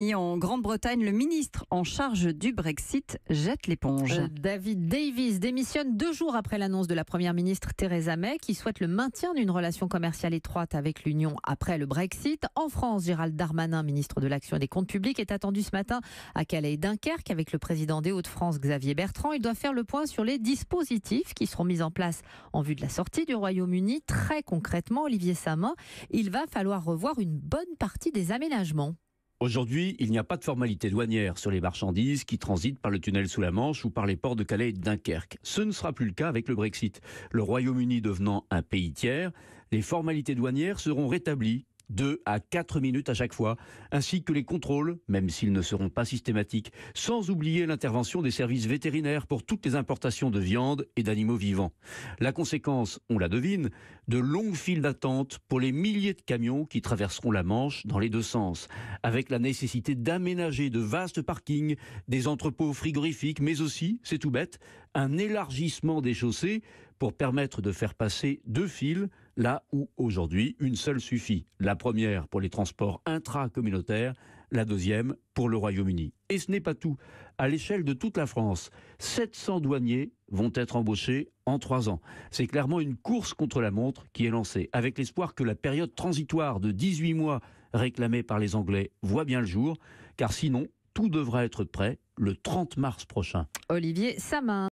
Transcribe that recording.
En Grande-Bretagne, le ministre en charge du Brexit jette l'éponge. David Davis démissionne 2 jours après l'annonce de la première ministre Theresa May qui souhaite le maintien d'une relation commerciale étroite avec l'Union après le Brexit. En France, Gérald Darmanin, ministre de l'Action et des Comptes publics, est attendu ce matin à Calais et Dunkerque avec le président des Hauts-de-France, Xavier Bertrand. Il doit faire le point sur les dispositifs qui seront mis en place en vue de la sortie du Royaume-Uni. Très concrètement, Olivier Samin, il va falloir revoir une bonne partie des aménagements. Aujourd'hui, il n'y a pas de formalité douanière sur les marchandises qui transitent par le tunnel sous la Manche ou par les ports de Calais et de Dunkerque. Ce ne sera plus le cas avec le Brexit. Le Royaume-Uni devenant un pays tiers, les formalités douanières seront rétablies 2 à 4 minutes à chaque fois, ainsi que les contrôles, même s'ils ne seront pas systématiques, sans oublier l'intervention des services vétérinaires pour toutes les importations de viande et d'animaux vivants. La conséquence, on la devine, de longues files d'attente pour les milliers de camions qui traverseront la Manche dans les 2 sens, avec la nécessité d'aménager de vastes parkings, des entrepôts frigorifiques, mais aussi, c'est tout bête, un élargissement des chaussées pour permettre de faire passer 2 files là où aujourd'hui une seule suffit. La première pour les transports intracommunautaires, la deuxième pour le Royaume-Uni. Et ce n'est pas tout. À l'échelle de toute la France, 700 douaniers vont être embauchés en 3 ans. C'est clairement une course contre la montre qui est lancée, avec l'espoir que la période transitoire de 18 mois réclamée par les Anglais voit bien le jour, car sinon, tout devra être prêt le 30 mars prochain. Olivier Samin.